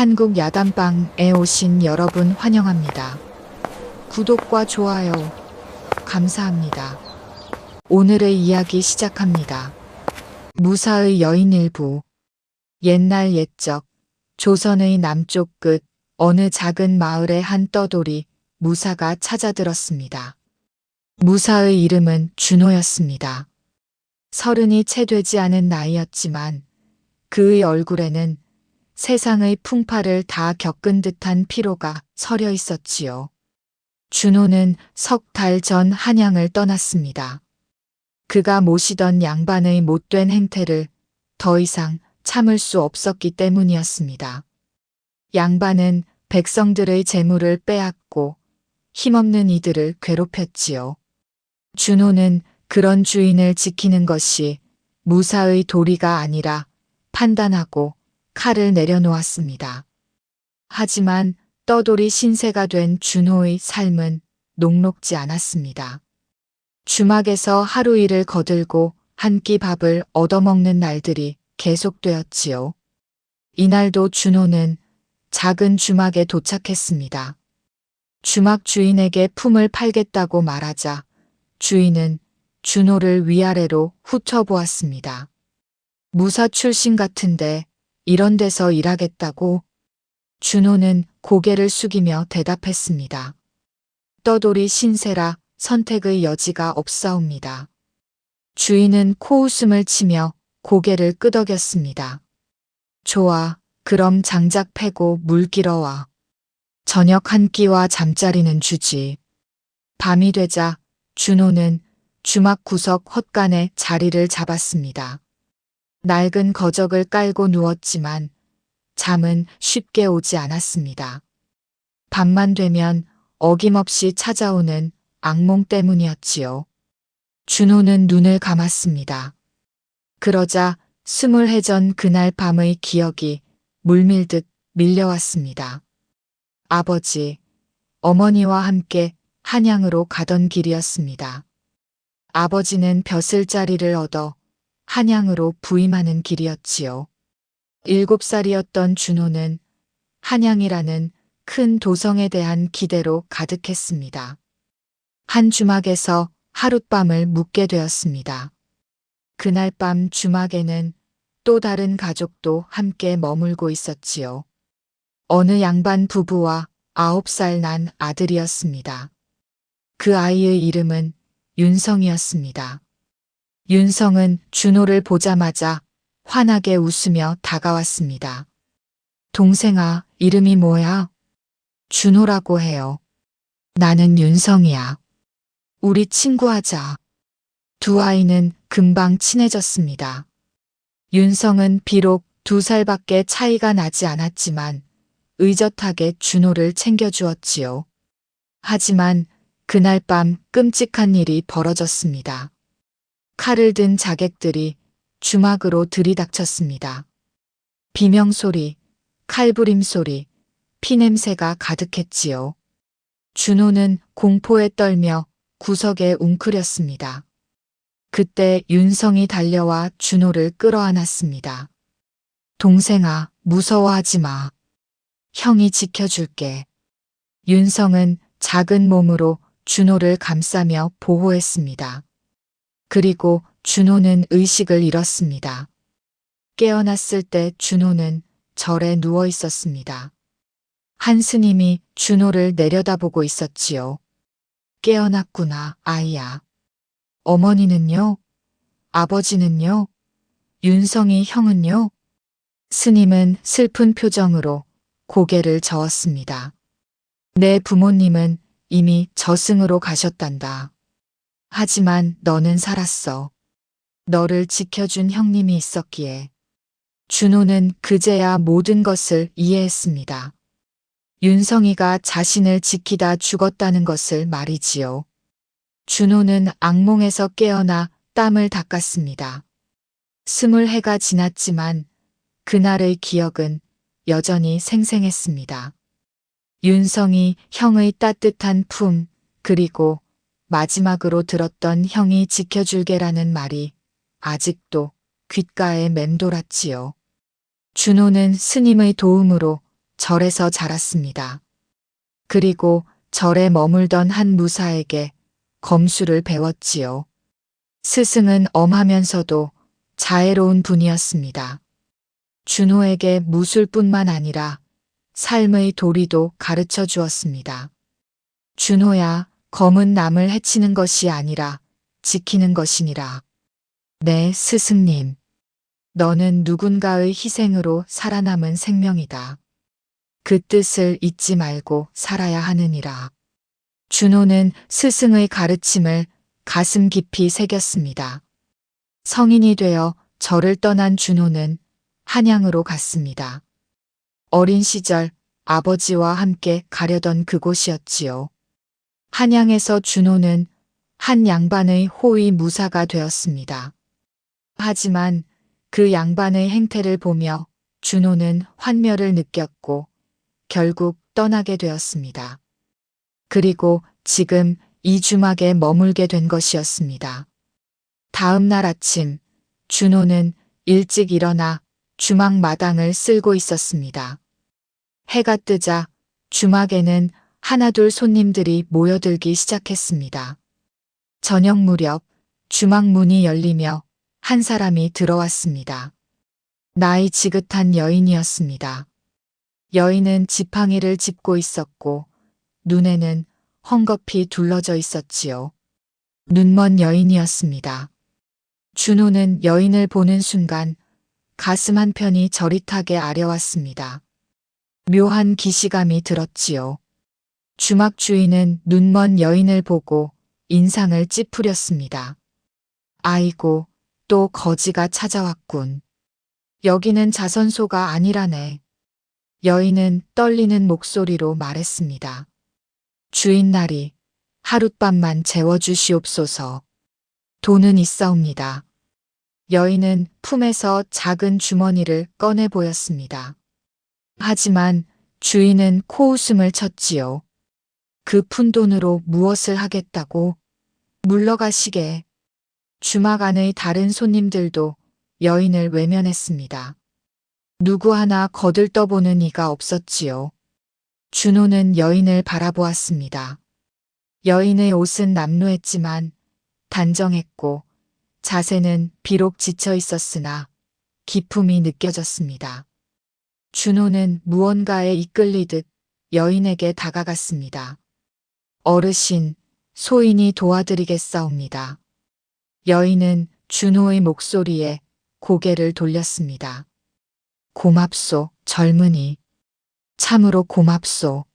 한국 야단방에 오신 여러분 환영합니다. 구독과 좋아요 감사합니다. 오늘의 이야기 시작합니다. 무사의 여인 일부. 옛날 옛적 조선의 남쪽 끝 어느 작은 마을에 한 떠돌이 무사가 찾아들었습니다. 무사의 이름은 준호였습니다. 30이 채 되지 않은 나이였지만 그의 얼굴에는 세상의 풍파를 다 겪은 듯한 피로가 서려 있었지요. 준호는 석 달 전 한양을 떠났습니다. 그가 모시던 양반의 못된 행태를 더 이상 참을 수 없었기 때문이었습니다. 양반은 백성들의 재물을 빼앗고 힘없는 이들을 괴롭혔지요. 준호는 그런 주인을 지키는 것이 무사의 도리가 아니라 판단하고 칼을 내려놓았습니다. 하지만 떠돌이 신세가 된 준호의 삶은 녹록지 않았습니다. 주막에서 하루 일을 거들고 한 끼 밥을 얻어먹는 날들이 계속되었지요. 이날도 준호는 작은 주막에 도착했습니다. 주막 주인에게 품을 팔겠다고 말하자 주인은 준호를 위아래로 훑어보았습니다. 무사 출신 같은데 이런 데서 일하겠다고? 준호는 고개를 숙이며 대답했습니다. 떠돌이 신세라 선택의 여지가 없사옵니다. 주인은 코웃음을 치며 고개를 끄덕였습니다. 좋아, 그럼 장작 패고 물 길어와. 저녁 한 끼와 잠자리는 주지. 밤이 되자 준호는 주막 구석 헛간에 자리를 잡았습니다. 낡은 거적을 깔고 누웠지만 잠은 쉽게 오지 않았습니다. 밤만 되면 어김없이 찾아오는 악몽 때문이었지요. 준호는 눈을 감았습니다. 그러자 20해 전 그날 밤의 기억이 물밀듯 밀려왔습니다. 아버지, 어머니와 함께 한양으로 가던 길이었습니다. 아버지는 벼슬자리를 얻어 한양으로 부임하는 길이었지요. 7살이었던 준호는 한양이라는 큰 도성에 대한 기대로 가득했습니다. 한 주막에서 하룻밤을 묵게 되었습니다. 그날 밤 주막에는 또 다른 가족도 함께 머물고 있었지요. 어느 양반 부부와 9살 난 아들이었습니다. 그 아이의 이름은 윤성이었습니다. 윤성은 준호를 보자마자 환하게 웃으며 다가왔습니다. 동생아, 이름이 뭐야? 준호라고 해요. 나는 윤성이야. 우리 친구하자. 두 아이는 금방 친해졌습니다. 윤성은 비록 2살밖에 차이가 나지 않았지만 의젓하게 준호를 챙겨주었지요. 하지만 그날 밤 끔찍한 일이 벌어졌습니다. 칼을 든 자객들이 주막으로 들이닥쳤습니다. 비명소리, 칼부림소리, 피냄새가 가득했지요. 준호는 공포에 떨며 구석에 웅크렸습니다. 그때 윤성이 달려와 준호를 끌어안았습니다. 동생아, 무서워하지 마. 형이 지켜줄게. 윤성은 작은 몸으로 준호를 감싸며 보호했습니다. 그리고 준호는 의식을 잃었습니다. 깨어났을 때 준호는 절에 누워 있었습니다. 한 스님이 준호를 내려다보고 있었지요. 깨어났구나, 아이야. 어머니는요? 아버지는요? 윤성이 형은요? 스님은 슬픈 표정으로 고개를 저었습니다. 내 부모님은 이미 저승으로 가셨단다. 하지만 너는 살았어. 너를 지켜준 형님이 있었기에. 준호는 그제야 모든 것을 이해했습니다. 윤성이가 자신을 지키다 죽었다는 것을 말이지요. 준호는 악몽에서 깨어나 땀을 닦았습니다. 20해가 지났지만 그날의 기억은 여전히 생생했습니다. 윤성이 형의 따뜻한 품, 그리고 마지막으로 들었던 형이 지켜줄게라는 말이 아직도 귓가에 맴돌았지요. 준호는 스님의 도움으로 절에서 자랐습니다. 그리고 절에 머물던 한 무사에게 검술을 배웠지요. 스승은 엄하면서도 자애로운 분이었습니다. 준호에게 무술뿐만 아니라 삶의 도리도 가르쳐 주었습니다. 준호야, 검은 남을 해치는 것이 아니라 지키는 것이니라. 네, 스승님. 너는 누군가의 희생으로 살아남은 생명이다. 그 뜻을 잊지 말고 살아야 하느니라. 준호는 스승의 가르침을 가슴 깊이 새겼습니다. 성인이 되어 절을 떠난 준호는 한양으로 갔습니다. 어린 시절 아버지와 함께 가려던 그곳이었지요. 한양에서 준호는 한 양반의 호위 무사가 되었습니다. 하지만 그 양반의 행태를 보며 준호는 환멸을 느꼈고 결국 떠나게 되었습니다. 그리고 지금 이 주막에 머물게 된 것이었습니다. 다음 날 아침 준호는 일찍 일어나 주막 마당을 쓸고 있었습니다. 해가 뜨자 주막에는 하나둘 손님들이 모여들기 시작했습니다. 저녁 무렵 주막 문이 열리며 한 사람이 들어왔습니다. 나이 지긋한 여인이었습니다. 여인은 지팡이를 짚고 있었고 눈에는 헝겊이 둘러져 있었지요. 눈먼 여인이었습니다. 준호는 여인을 보는 순간 가슴 한편이 저릿하게 아려왔습니다. 묘한 기시감이 들었지요. 주막 주인은 눈먼 여인을 보고 인상을 찌푸렸습니다. 아이고, 또 거지가 찾아왔군. 여기는 자선소가 아니라네. 여인은 떨리는 목소리로 말했습니다. 주인날이 하룻밤만 재워주시옵소서. 돈은 있사옵니다. 여인은 품에서 작은 주머니를 꺼내 보였습니다. 하지만 주인은 코웃음을 쳤지요. 그 푼돈으로 무엇을 하겠다고? 물러가시게. 주막 안의 다른 손님들도 여인을 외면했습니다. 누구 하나 거들떠보는 이가 없었지요. 준호는 여인을 바라보았습니다. 여인의 옷은 남루했지만 단정했고 자세는 비록 지쳐 있었으나 기품이 느껴졌습니다. 준호는 무언가에 이끌리듯 여인에게 다가갔습니다. 어르신, 소인이 도와드리겠사옵니다. 여인은 준호의 목소리에 고개를 돌렸습니다. 고맙소, 젊은이. 참으로 고맙소.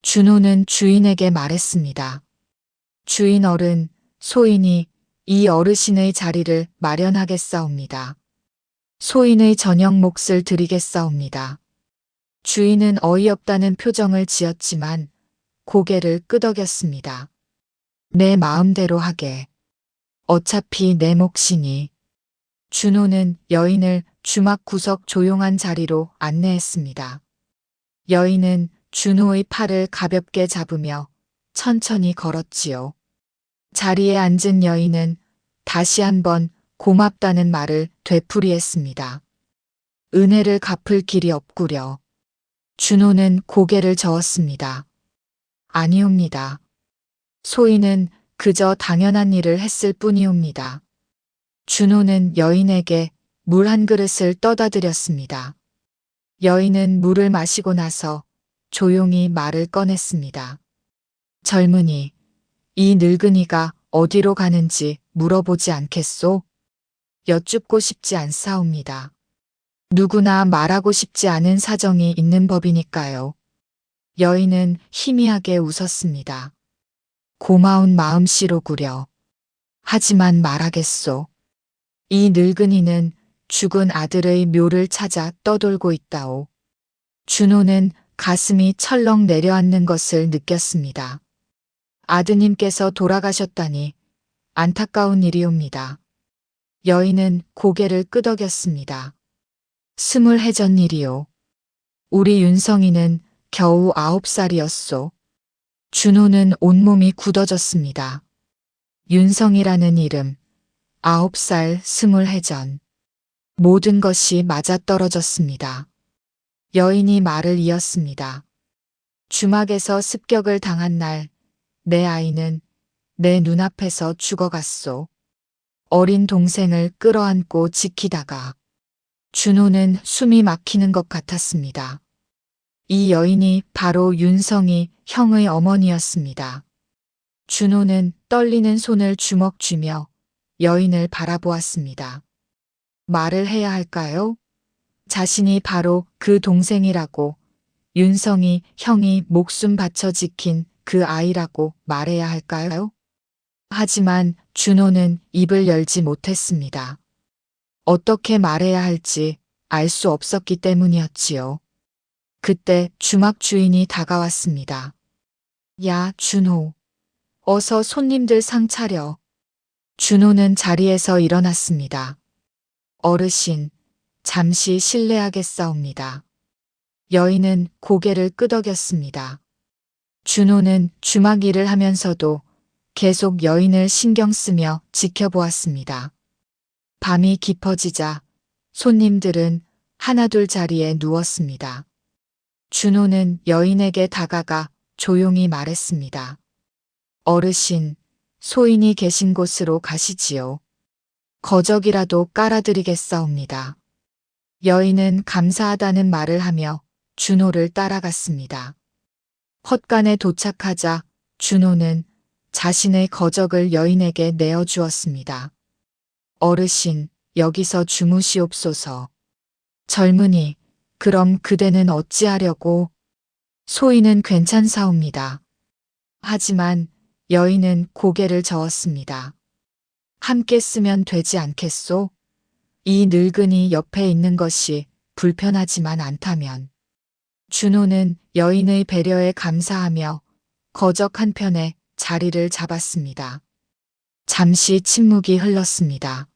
준호는 주인에게 말했습니다. 주인 어른, 소인이 이 어르신의 자리를 마련하겠사옵니다. 소인의 저녁 몫을 드리겠사옵니다. 주인은 어이없다는 표정을 지었지만 고개를 끄덕였습니다. 내 마음대로 하게. 어차피 내 몫이니. 준호는 여인을 주막 구석 조용한 자리로 안내했습니다. 여인은 준호의 팔을 가볍게 잡으며 천천히 걸었지요. 자리에 앉은 여인은 다시 한번 고맙다는 말을 되풀이했습니다. 은혜를 갚을 길이 없구려. 준호는 고개를 저었습니다. 아니옵니다. 소인은 그저 당연한 일을 했을 뿐이옵니다. 준호는 여인에게 물 한 그릇을 떠다 드렸습니다. 여인은 물을 마시고 나서 조용히 말을 꺼냈습니다. 젊은이, 이 늙은이가 어디로 가는지 물어보지 않겠소? 여쭙고 싶지 않사옵니다. 누구나 말하고 싶지 않은 사정이 있는 법이니까요. 여인은 희미하게 웃었습니다. 고마운 마음씨로구려. 하지만 말하겠소. 이 늙은이는 죽은 아들의 묘를 찾아 떠돌고 있다오. 준호는 가슴이 철렁 내려앉는 것을 느꼈습니다. 아드님께서 돌아가셨다니 안타까운 일이옵니다. 여인은 고개를 끄덕였습니다. 20해 전 일이요. 우리 윤성이는 겨우 9살이었소. 준호는 온몸이 굳어졌습니다. 윤성이라는 이름, 9살 20해 전. 모든 것이 맞아떨어졌습니다. 여인이 말을 이었습니다. 주막에서 습격을 당한 날, 내 아이는 내 눈앞에서 죽어갔소. 어린 동생을 끌어안고 지키다가 준호는 숨이 막히는 것 같았습니다. 이 여인이 바로 윤성이 형의 어머니였습니다. 준호는 떨리는 손을 주먹 쥐며 여인을 바라보았습니다. 말을 해야 할까요? 자신이 바로 그 동생이라고, 윤성이 형이 목숨 바쳐 지킨 그 아이라고 말해야 할까요? 하지만 준호는 입을 열지 못했습니다. 어떻게 말해야 할지 알 수 없었기 때문이었지요. 그때 주막 주인이 다가왔습니다. 야, 준호. 어서 손님들 상 차려. 준호는 자리에서 일어났습니다. 어르신, 잠시 실례하겠사옵니다. 여인은 고개를 끄덕였습니다. 준호는 주막 일을 하면서도 계속 여인을 신경 쓰며 지켜보았습니다. 밤이 깊어지자 손님들은 하나둘 자리에 누웠습니다. 준호는 여인에게 다가가 조용히 말했습니다. 어르신, 소인이 계신 곳으로 가시지요. 거적이라도 깔아드리겠사옵니다. 여인은 감사하다는 말을 하며 준호를 따라갔습니다. 헛간에 도착하자 준호는 자신의 거적을 여인에게 내어주었습니다. 어르신, 여기서 주무시옵소서. 젊은이, 그럼 그대는 어찌하려고? 소인은 괜찮사옵니다. 하지만 여인은 고개를 저었습니다. 함께 쓰면 되지 않겠소? 이 늙은이 옆에 있는 것이 불편하지만 않다면. 준호는 여인의 배려에 감사하며 거적 한편에 자리를 잡았습니다. 잠시 침묵이 흘렀습니다.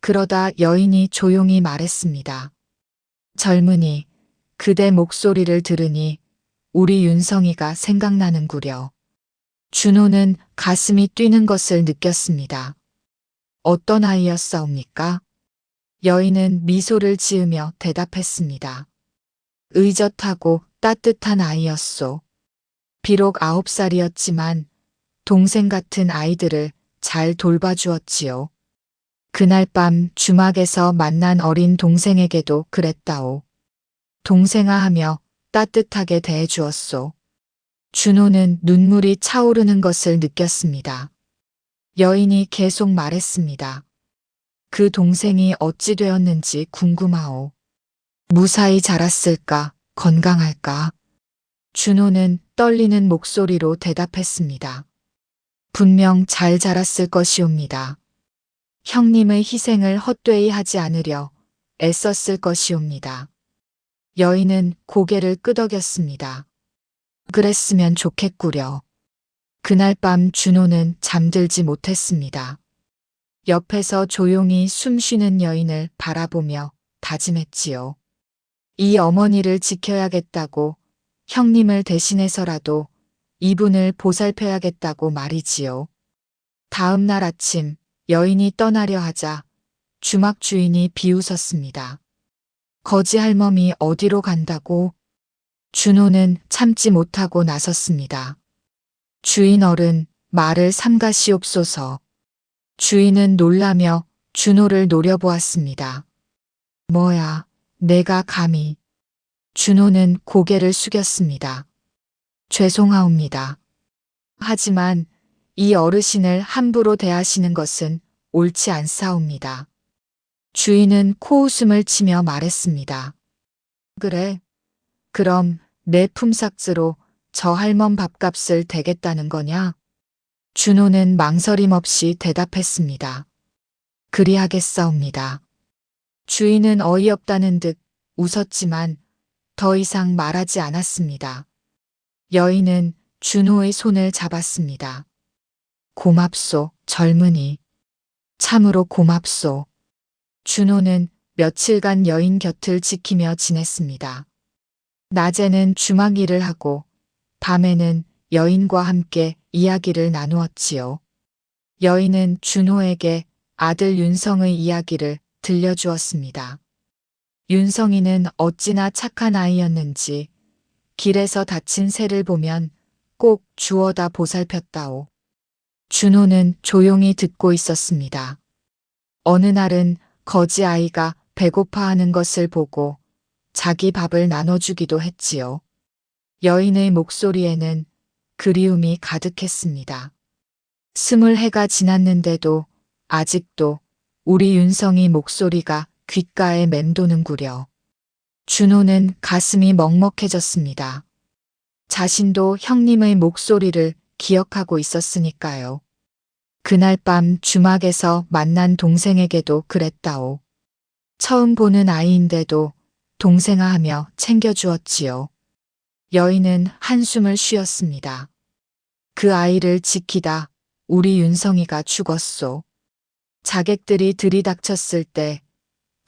그러다 여인이 조용히 말했습니다. 젊은이, 그대 목소리를 들으니 우리 윤성이가 생각나는구려. 준호는 가슴이 뛰는 것을 느꼈습니다. 어떤 아이였사옵니까? 여인은 미소를 지으며 대답했습니다. 의젓하고 따뜻한 아이였소. 비록 9살이었지만 동생 같은 아이들을 잘 돌봐주었지요. 그날 밤 주막에서 만난 어린 동생에게도 그랬다오. 동생아 하며 따뜻하게 대해주었소. 준호는 눈물이 차오르는 것을 느꼈습니다. 여인이 계속 말했습니다. 그 동생이 어찌 되었는지 궁금하오. 무사히 자랐을까, 건강할까? 준호는 떨리는 목소리로 대답했습니다. 분명 잘 자랐을 것이옵니다. 형님의 희생을 헛되이 하지 않으려 애썼을 것이옵니다. 여인은 고개를 끄덕였습니다. 그랬으면 좋겠구려. 그날 밤 준호는 잠들지 못했습니다. 옆에서 조용히 숨 쉬는 여인을 바라보며 다짐했지요. 이 어머니를 지켜야겠다고, 형님을 대신해서라도 이분을 보살펴야겠다고 말이지요. 다음 날 아침 여인이 떠나려 하자 주막 주인이 비웃었습니다. 거지 할멈이 어디로 간다고? 준호는 참지 못하고 나섰습니다. 주인 어른, 말을 삼가시옵소서. 주인은 놀라며 준호를 노려보았습니다. 뭐야, 내가 감히. 준호는 고개를 숙였습니다. 죄송하옵니다. 하지만 이 어르신을 함부로 대하시는 것은 옳지 않사옵니다. 주인은 코웃음을 치며 말했습니다. 그래, 그럼 내 품삯으로 저 할멈 밥값을 대겠다는 거냐? 준호는 망설임 없이 대답했습니다. 그리하겠사옵니다. 주인은 어이없다는 듯 웃었지만 더 이상 말하지 않았습니다. 여인은 준호의 손을 잡았습니다. 고맙소, 젊은이. 참으로 고맙소. 준호는 며칠간 여인 곁을 지키며 지냈습니다. 낮에는 주막 일을 하고 밤에는 여인과 함께 이야기를 나누었지요. 여인은 준호에게 아들 윤성의 이야기를 들려주었습니다. 윤성이는 어찌나 착한 아이였는지 길에서 다친 새를 보면 꼭 주워다 보살폈다오. 준호는 조용히 듣고 있었습니다. 어느 날은 거지 아이가 배고파하는 것을 보고 자기 밥을 나눠주기도 했지요. 여인의 목소리에는 그리움이 가득했습니다. 20해가 지났는데도 아직도 우리 윤성이 목소리가 귓가에 맴도는구려. 준호는 가슴이 먹먹해졌습니다. 자신도 형님의 목소리를 기억하고 있었으니까요. 그날 밤 주막에서 만난 동생에게도 그랬다오. 처음 보는 아이인데도 동생아 하며 챙겨주었지요. 여인은 한숨을 쉬었습니다. 그 아이를 지키다 우리 윤성이가 죽었소. 자객들이 들이닥쳤을 때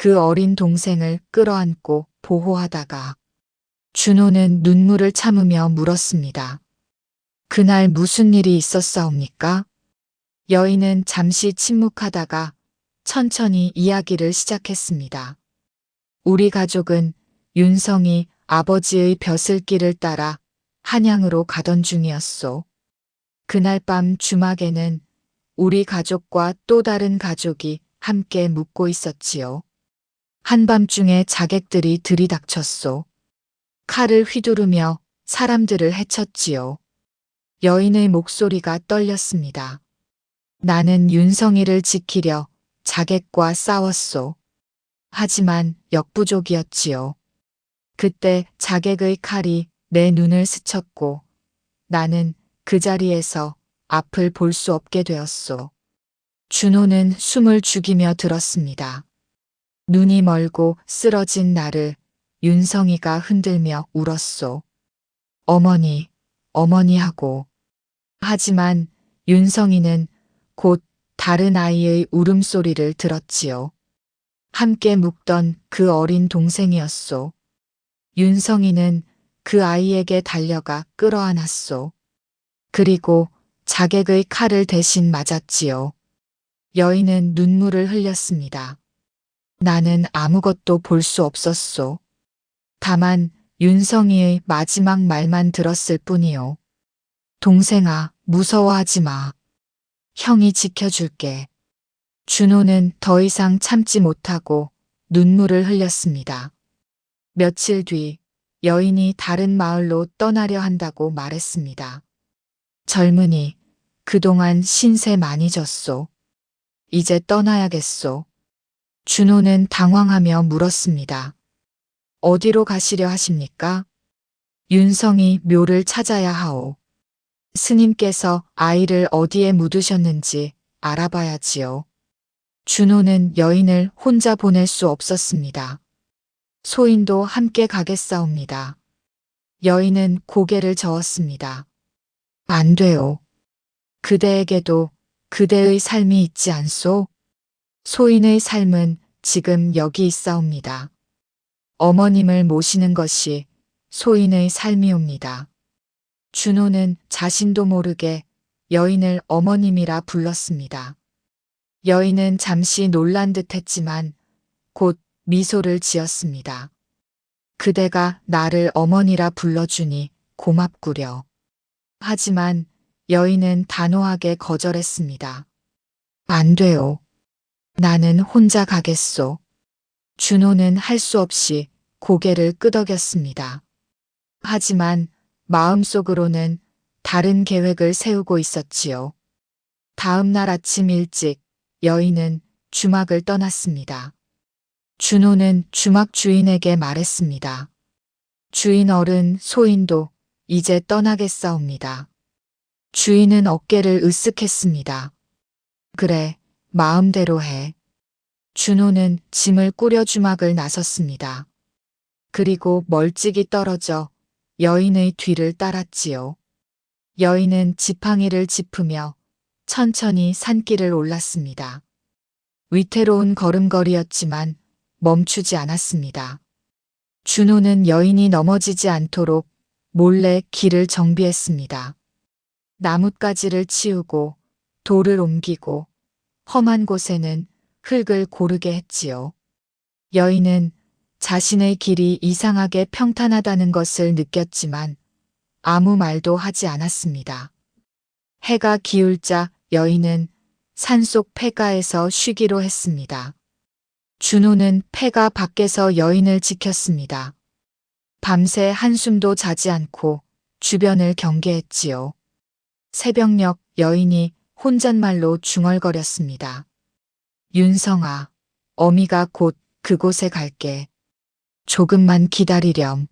그 어린 동생을 끌어안고 보호하다가 준호는 눈물을 참으며 물었습니다. 그날 무슨 일이 있었사옵니까? 여인은 잠시 침묵하다가 천천히 이야기를 시작했습니다. 우리 가족은 윤성이 아버지의 벼슬길을 따라 한양으로 가던 중이었소. 그날 밤 주막에는 우리 가족과 또 다른 가족이 함께 묵고 있었지요. 한밤중에 자객들이 들이닥쳤소. 칼을 휘두르며 사람들을 해쳤지요. 여인의 목소리가 떨렸습니다. 나는 윤성이를 지키려 자객과 싸웠소. 하지만 역부족이었지요. 그때 자객의 칼이 내 눈을 스쳤고 나는 그 자리에서 앞을 볼 수 없게 되었소. 준호는 숨을 죽이며 들었습니다. 눈이 멀고 쓰러진 나를 윤성이가 흔들며 울었소. 어머니, 어머니 하고. 하지만 윤성이는 곧 다른 아이의 울음소리를 들었지요. 함께 묵던 그 어린 동생이었소. 윤성이는 그 아이에게 달려가 끌어안았소. 그리고 자객의 칼을 대신 맞았지요. 여인은 눈물을 흘렸습니다. 나는 아무것도 볼 수 없었소. 다만 윤성이의 마지막 말만 들었을 뿐이요. 동생아, 무서워하지 마. 형이 지켜줄게. 준호는 더 이상 참지 못하고 눈물을 흘렸습니다. 며칠 뒤 여인이 다른 마을로 떠나려 한다고 말했습니다. 젊은이, 그동안 신세 많이 졌소. 이제 떠나야겠소. 준호는 당황하며 물었습니다. 어디로 가시려 하십니까? 윤성이 묘를 찾아야 하오. 스님께서 아이를 어디에 묻으셨는지 알아봐야지요. 준호는 여인을 혼자 보낼 수 없었습니다. 소인도 함께 가겠사옵니다. 여인은 고개를 저었습니다. 안 돼요. 그대에게도 그대의 삶이 있지 않소? 소인의 삶은 지금 여기 있사옵니다. 어머님을 모시는 것이 소인의 삶이옵니다. 준호는 자신도 모르게 여인을 어머님이라 불렀습니다. 여인은 잠시 놀란 듯 했지만 곧 미소를 지었습니다. 그대가 나를 어머니라 불러주니 고맙구려. 하지만 여인은 단호하게 거절했습니다. 안 돼요. 나는 혼자 가겠소. 준호는 할 수 없이 고개를 끄덕였습니다. 하지만 마음속으로는 다른 계획을 세우고 있었지요. 다음 날 아침 일찍 여인은 주막을 떠났습니다. 준호는 주막 주인에게 말했습니다. 주인 어른 소인도 이제 떠나겠사옵니다. 주인은 어깨를 으쓱했습니다. 그래, 마음대로 해. 준호는 짐을 꾸려 주막을 나섰습니다. 그리고 멀찍이 떨어져 여인의 뒤를 따랐지요. 여인은 지팡이를 짚으며 천천히 산길을 올랐습니다. 위태로운 걸음걸이였지만 멈추지 않았습니다. 준호는 여인이 넘어지지 않도록 몰래 길을 정비했습니다. 나뭇가지를 치우고 돌을 옮기고 험한 곳에는 흙을 고르게 했지요. 여인은 자신의 길이 이상하게 평탄하다는 것을 느꼈지만 아무 말도 하지 않았습니다. 해가 기울자 여인은 산속 폐가에서 쉬기로 했습니다. 준호는 폐가 밖에서 여인을 지켰습니다. 밤새 한숨도 자지 않고 주변을 경계했지요. 새벽녘 여인이 혼잣말로 중얼거렸습니다. 윤성아, 어미가 곧 그곳에 갈게. 조금만 기다리렴.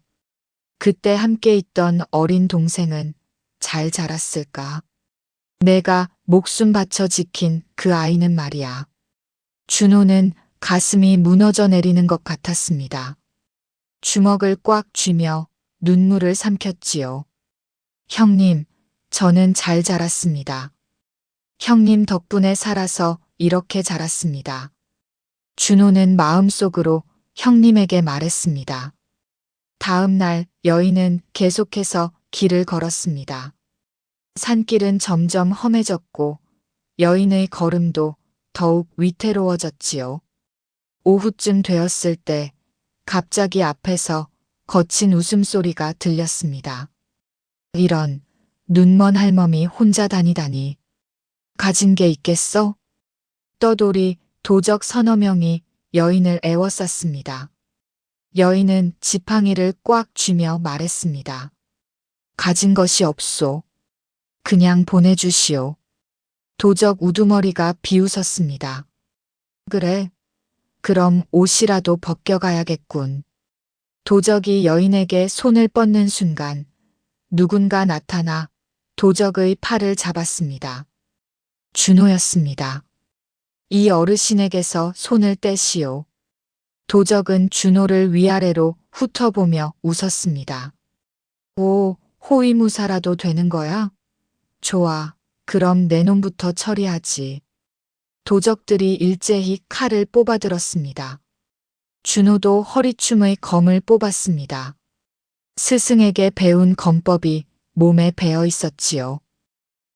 그때 함께 있던 어린 동생은 잘 자랐을까? 내가 목숨 바쳐 지킨 그 아이는 말이야. 준호는 가슴이 무너져 내리는 것 같았습니다. 주먹을 꽉 쥐며 눈물을 삼켰지요. 형님, 저는 잘 자랐습니다. 형님 덕분에 살아서 이렇게 자랐습니다. 준호는 마음속으로 형님에게 말했습니다. 다음 날 여인은 계속해서 길을 걸었습니다. 산길은 점점 험해졌고 여인의 걸음도 더욱 위태로워졌지요. 오후쯤 되었을 때 갑자기 앞에서 거친 웃음소리가 들렸습니다. 이런, 눈먼 할멈이 혼자 다니다니. 가진 게 있겠어? 떠돌이 도적 서너 명이 여인을 애워쌌습니다. 여인은 지팡이를 꽉 쥐며 말했습니다. 가진 것이 없소. 그냥 보내주시오. 도적 우두머리가 비웃었습니다. 그래, 그럼 옷이라도 벗겨가야겠군. 도적이 여인에게 손을 뻗는 순간 누군가 나타나 도적의 팔을 잡았습니다. 준호였습니다. 이 어르신에게서 손을 떼시오. 도적은 준호를 위아래로 훑어보며 웃었습니다. 오, 호위무사라도 되는 거야? 좋아, 그럼 내 놈부터 처리하지. 도적들이 일제히 칼을 뽑아들었습니다. 준호도 허리춤의 검을 뽑았습니다. 스승에게 배운 검법이 몸에 배어 있었지요.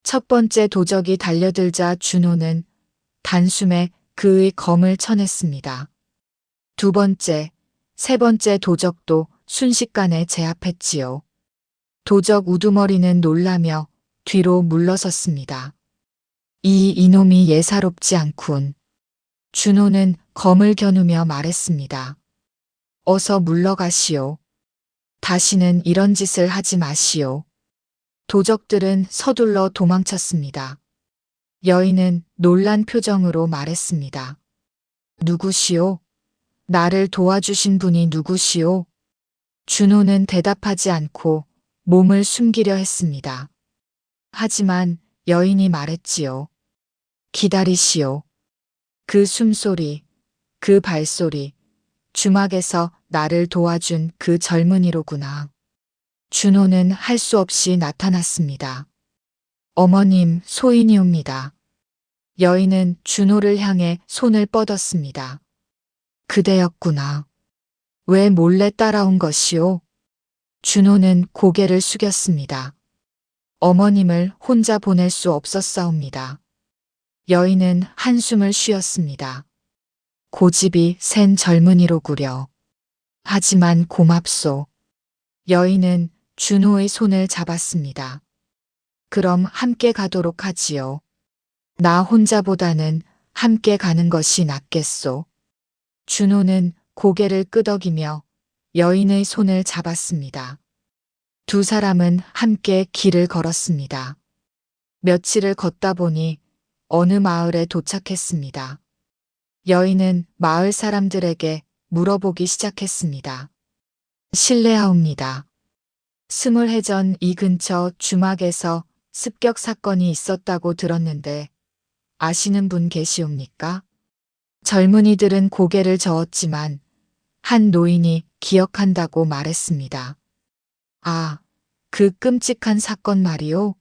첫 번째 도적이 달려들자 준호는 단숨에 그의 검을 쳐냈습니다. 두 번째, 세 번째 도적도 순식간에 제압했지요. 도적 우두머리는 놀라며 뒤로 물러섰습니다. 이놈이 예사롭지 않군. 준호는 검을 겨누며 말했습니다. 어서 물러가시오. 다시는 이런 짓을 하지 마시오. 도적들은 서둘러 도망쳤습니다. 여인은 놀란 표정으로 말했습니다. 누구시오? 나를 도와주신 분이 누구시오? 준호는 대답하지 않고 몸을 숨기려 했습니다. 하지만 여인이 말했지요. 기다리시오. 그 숨소리, 그 발소리, 주막에서 나를 도와준 그 젊은이로구나. 준호는 할 수 없이 나타났습니다. 어머님, 소인이옵니다. 여인은 준호를 향해 손을 뻗었습니다. 그대였구나. 왜 몰래 따라온 것이오? 준호는 고개를 숙였습니다. 어머님을 혼자 보낼 수 없었사옵니다. 여인은 한숨을 쉬었습니다. 고집이 센 젊은이로구려. 하지만 고맙소. 여인은 준호의 손을 잡았습니다. 그럼 함께 가도록 하지요. 나 혼자보다는 함께 가는 것이 낫겠소. 준호는 고개를 끄덕이며 여인의 손을 잡았습니다. 두 사람은 함께 길을 걸었습니다. 며칠을 걷다 보니 어느 마을에 도착했습니다. 여인은 마을 사람들에게 물어보기 시작했습니다. 실례하옵니다. 20해 전 이 근처 주막에서 습격 사건이 있었다고 들었는데 아시는 분 계시옵니까? 젊은이들은 고개를 저었지만 한 노인이 기억한다고 말했습니다. 아, 그 끔찍한 사건 말이오?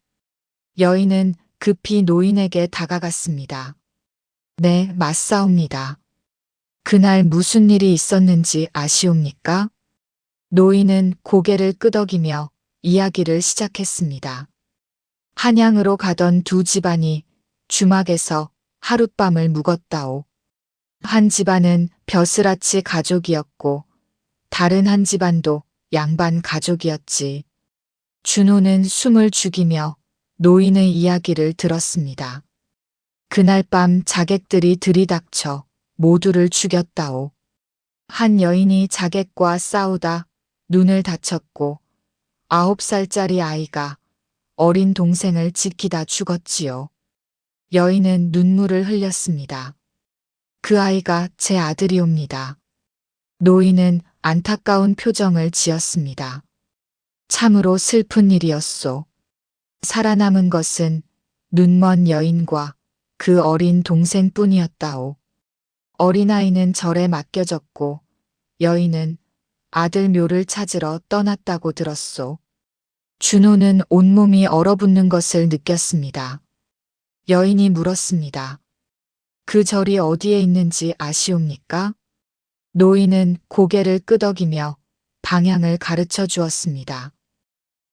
여인은 급히 노인에게 다가갔습니다. 네, 맞사옵니다. 그날 무슨 일이 있었는지 아시옵니까? 노인은 고개를 끄덕이며 이야기를 시작했습니다. 한양으로 가던 두 집안이 주막에서 하룻밤을 묵었다오. 한 집안은 벼슬아치 가족이었고 다른 한 집안도 양반 가족이었지. 준호는 숨을 죽이며 노인의 이야기를 들었습니다. 그날 밤 자객들이 들이닥쳐 모두를 죽였다오. 한 여인이 자객과 싸우다 눈을 다쳤고 9살짜리 아이가 어린 동생을 지키다 죽었지요. 여인은 눈물을 흘렸습니다. 그 아이가 제 아들이옵니다. 노인은 안타까운 표정을 지었습니다. 참으로 슬픈 일이었소. 살아남은 것은 눈먼 여인과 그 어린 동생뿐이었다오. 어린아이는 절에 맡겨졌고 여인은 아들 묘를 찾으러 떠났다고 들었소. 준호는 온몸이 얼어붙는 것을 느꼈습니다. 여인이 물었습니다. 그 절이 어디에 있는지 아시옵니까? 노인은 고개를 끄덕이며 방향을 가르쳐 주었습니다.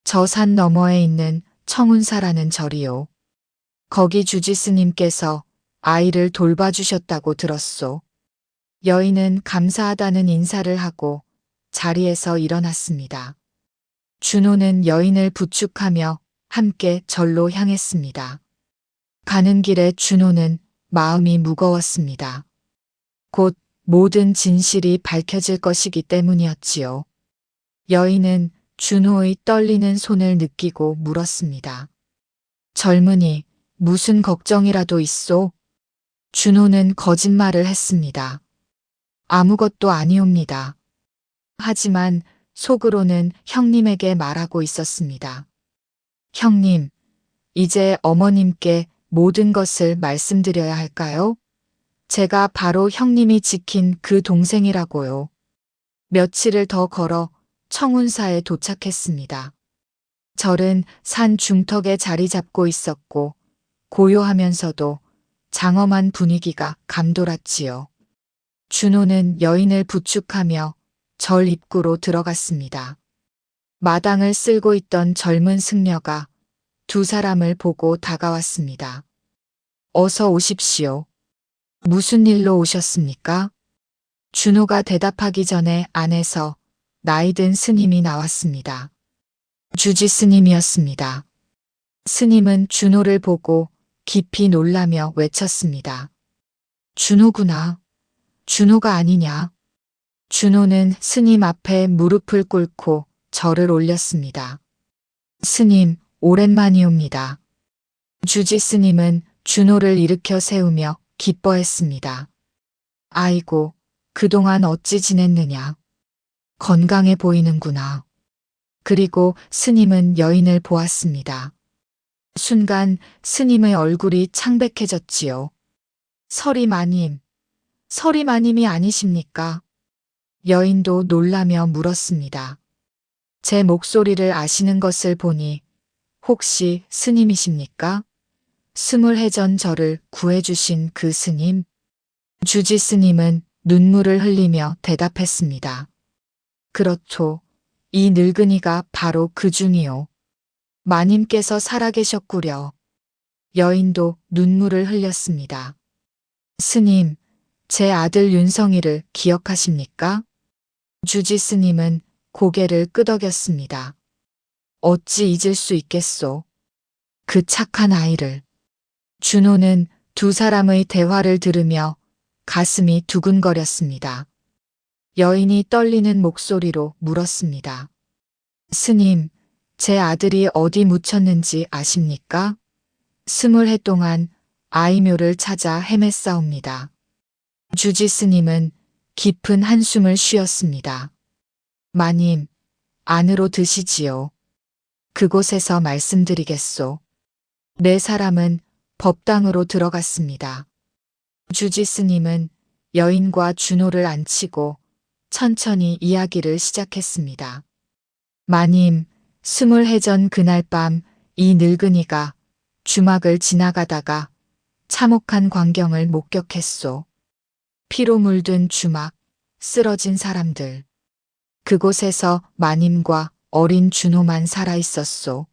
저 산 너머에 있는 청운사라는 절이요. 거기 주지스님께서 아이를 돌봐주셨다고 들었소. 여인은 감사하다는 인사를 하고 자리에서 일어났습니다. 준호는 여인을 부축하며 함께 절로 향했습니다. 가는 길에 준호는 마음이 무거웠습니다. 곧 모든 진실이 밝혀질 것이기 때문이었지요. 여인은 준호의 떨리는 손을 느끼고 물었습니다. 젊은이, 무슨 걱정이라도 있소? 준호는 거짓말을 했습니다. 아무것도 아니옵니다. 하지만 속으로는 형님에게 말하고 있었습니다. 형님, 이제 어머님께 모든 것을 말씀드려야 할까요? 제가 바로 형님이 지킨 그 동생이라고요. 며칠을 더 걸어 청운사에 도착했습니다. 절은 산 중턱에 자리 잡고 있었고 고요하면서도 장엄한 분위기가 감돌았지요. 준호는 여인을 부축하며 절 입구로 들어갔습니다. 마당을 쓸고 있던 젊은 승려가 두 사람을 보고 다가왔습니다. 어서 오십시오. 무슨 일로 오셨습니까? 준호가 대답하기 전에 안에서 나이든 스님이 나왔습니다. 주지 스님이었습니다. 스님은 준호를 보고 깊이 놀라며 외쳤습니다. 준호구나. 준호가 아니냐. 준호는 스님 앞에 무릎을 꿇고 절을 올렸습니다. 스님, 오랜만이옵니다. 주지 스님은 준호를 일으켜 세우며 기뻐했습니다. 아이고, 그동안 어찌 지냈느냐. 건강해 보이는구나. 그리고 스님은 여인을 보았습니다. 순간 스님의 얼굴이 창백해졌지요. 서리마님, 서리마님이 아니십니까? 여인도 놀라며 물었습니다. 제 목소리를 아시는 것을 보니 혹시 스님이십니까? 20해 전 저를 구해주신 그 스님? 주지 스님은 눈물을 흘리며 대답했습니다. 그렇죠. 이 늙은이가 바로 그 중이요. 마님께서 살아계셨구려. 여인도 눈물을 흘렸습니다. 스님, 제 아들 윤성이를 기억하십니까? 주지 스님은 고개를 끄덕였습니다. 어찌 잊을 수 있겠소. 그 착한 아이를. 준호는 두 사람의 대화를 들으며 가슴이 두근거렸습니다. 여인이 떨리는 목소리로 물었습니다. 스님, 제 아들이 어디 묻혔는지 아십니까? 20해 동안 아이묘를 찾아 헤맸사옵니다. 주지 스님은 깊은 한숨을 쉬었습니다. 마님, 안으로 드시지요. 그곳에서 말씀드리겠소. 네 사람은 법당으로 들어갔습니다. 주지 스님은 여인과 준호를 앉히고 천천히 이야기를 시작했습니다. 마님, 20해 전 그날 밤 이 늙은이가 주막을 지나가다가 참혹한 광경을 목격했소. 피로 물든 주막, 쓰러진 사람들. 그곳에서 마님과 어린 준호만 살아있었소.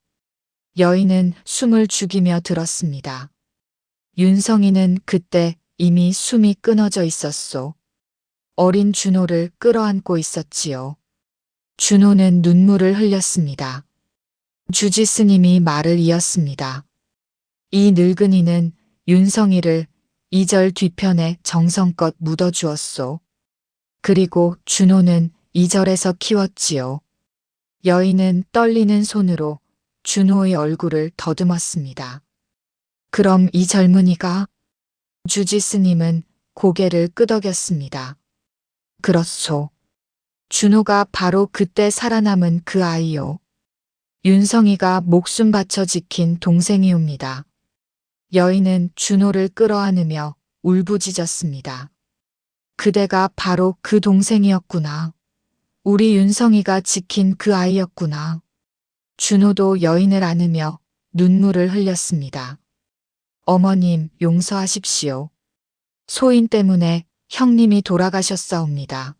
여인은 숨을 죽이며 들었습니다. 윤성이는 그때 이미 숨이 끊어져 있었소. 어린 준호를 끌어안고 있었지요. 준호는 눈물을 흘렸습니다. 주지 스님이 말을 이었습니다. 이 늙은이는 윤성이를 2절 뒤편에 정성껏 묻어주었소. 그리고 준호는 2절에서 키웠지요. 여인은 떨리는 손으로 준호의 얼굴을 더듬었습니다. 그럼 이 젊은이가? 주지 스님은 고개를 끄덕였습니다. 그렇소. 준호가 바로 그때 살아남은 그 아이요. 윤성이가 목숨 바쳐 지킨 동생이옵니다. 여인은 준호를 끌어안으며 울부짖었습니다. 그대가 바로 그 동생이었구나. 우리 윤성이가 지킨 그 아이였구나. 준호도 여인을 안으며 눈물을 흘렸습니다. 어머님, 용서하십시오. 소인 때문에 형님이 돌아가셨사옵니다.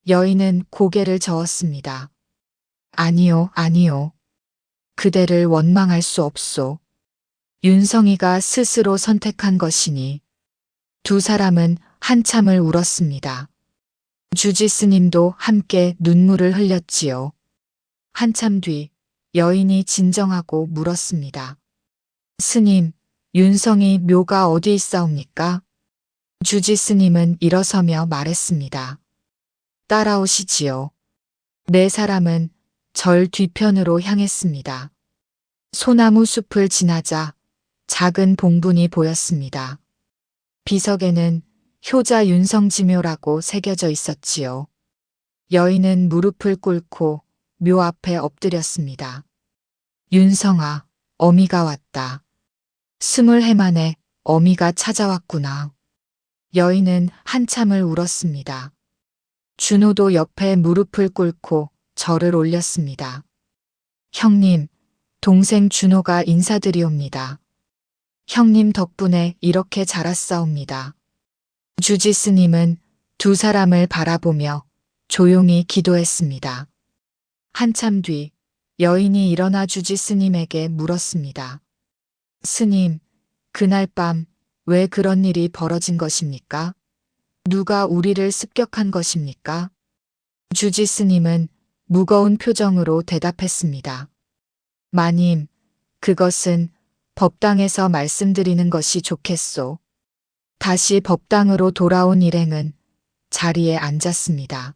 여인은 고개를 저었습니다. 아니요, 아니요. 그대를 원망할 수 없소. 윤성이가 스스로 선택한 것이니. 두 사람은 한참을 울었습니다. 주지 스님도 함께 눈물을 흘렸지요. 한참 뒤 여인이 진정하고 물었습니다. 스님, 윤성이 묘가 어디 있사옵니까? 주지 스님은 일어서며 말했습니다. 따라오시지요. 네 사람은 절 뒤편으로 향했습니다. 소나무 숲을 지나자 작은 봉분이 보였습니다. 비석에는 효자 윤성지묘라고 새겨져 있었지요. 여인은 무릎을 꿇고 묘 앞에 엎드렸습니다. 윤성아, 어미가 왔다. 20해 만에 어미가 찾아왔구나. 여인은 한참을 울었습니다. 준호도 옆에 무릎을 꿇고 절을 올렸습니다. 형님, 동생 준호가 인사드리옵니다. 형님 덕분에 이렇게 자랐사옵니다. 주지 스님은 두 사람을 바라보며 조용히 기도했습니다. 한참 뒤 여인이 일어나 주지 스님에게 물었습니다. 스님, 그날 밤 왜 그런 일이 벌어진 것입니까? 누가 우리를 습격한 것입니까? 주지 스님은 무거운 표정으로 대답했습니다. 마님, 그것은 법당에서 말씀드리는 것이 좋겠소. 다시 법당으로 돌아온 일행은 자리에 앉았습니다.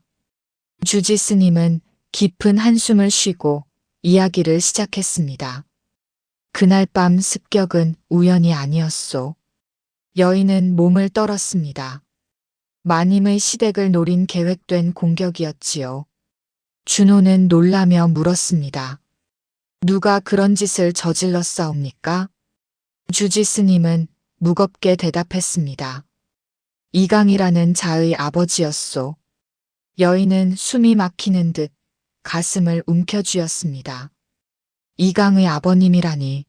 주지 스님은 깊은 한숨을 쉬고 이야기를 시작했습니다. 그날 밤 습격은 우연이 아니었소. 여인은 몸을 떨었습니다. 마님의 시댁을 노린 계획된 공격이었지요. 준호는 놀라며 물었습니다. 누가 그런 짓을 저질렀사옵니까? 주지 스님은 무겁게 대답했습니다. 이강이라는 자의 아버지였소. 여인은 숨이 막히는 듯 가슴을 움켜쥐었습니다. 이강의 아버님이라니.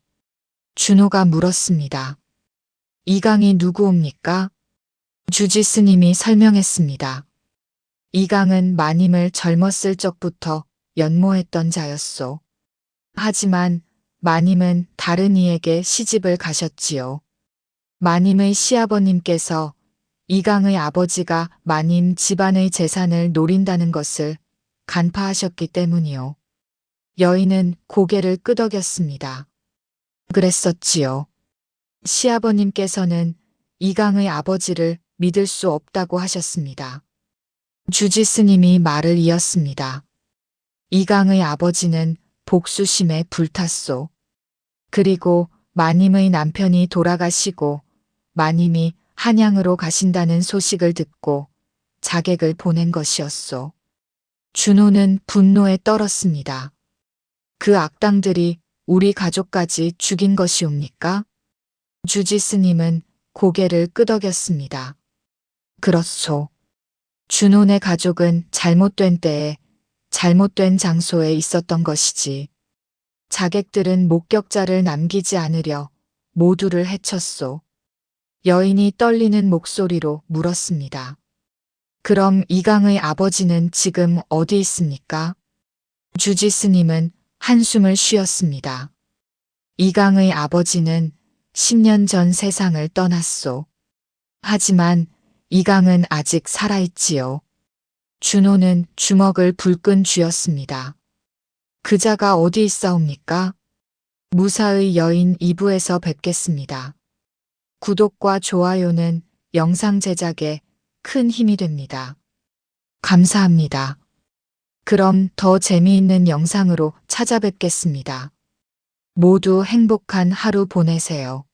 준호가 물었습니다. 이강이 누구옵니까? 주지 스님이 설명했습니다. 이강은 마님을 젊었을 적부터 연모했던 자였소. 하지만 마님은 다른 이에게 시집을 가셨지요. 마님의 시아버님께서 이강의 아버지가 마님 집안의 재산을 노린다는 것을 간파하셨기 때문이요. 여인은 고개를 끄덕였습니다. 그랬었지요. 시아버님께서는 이강의 아버지를 믿을 수 없다고 하셨습니다. 주지 스님이 말을 이었습니다. 이강의 아버지는 복수심에 불탔소. 그리고 마님의 남편이 돌아가시고 마님이 한양으로 가신다는 소식을 듣고 자객을 보낸 것이었소. 준호는 분노에 떨었습니다. 그 악당들이 우리 가족까지 죽인 것이옵니까? 주지 스님은 고개를 끄덕였습니다. 그렇소. 준호네 가족은 잘못된 때에 잘못된 장소에 있었던 것이지. 자객들은 목격자를 남기지 않으려 모두를 해쳤소. 여인이 떨리는 목소리로 물었습니다. 그럼 이강의 아버지는 지금 어디 있습니까? 주지 스님은 한숨을 쉬었습니다. 이강의 아버지는 10년 전 세상을 떠났소. 하지만 이강은 아직 살아있지요. 준호는 주먹을 불끈 쥐었습니다. 그자가 어디 있사옵니까? 무사의 여인 2부에서 뵙겠습니다. 구독과 좋아요는 영상 제작에 큰 힘이 됩니다. 감사합니다. 그럼 더 재미있는 영상으로 찾아뵙겠습니다. 모두 행복한 하루 보내세요.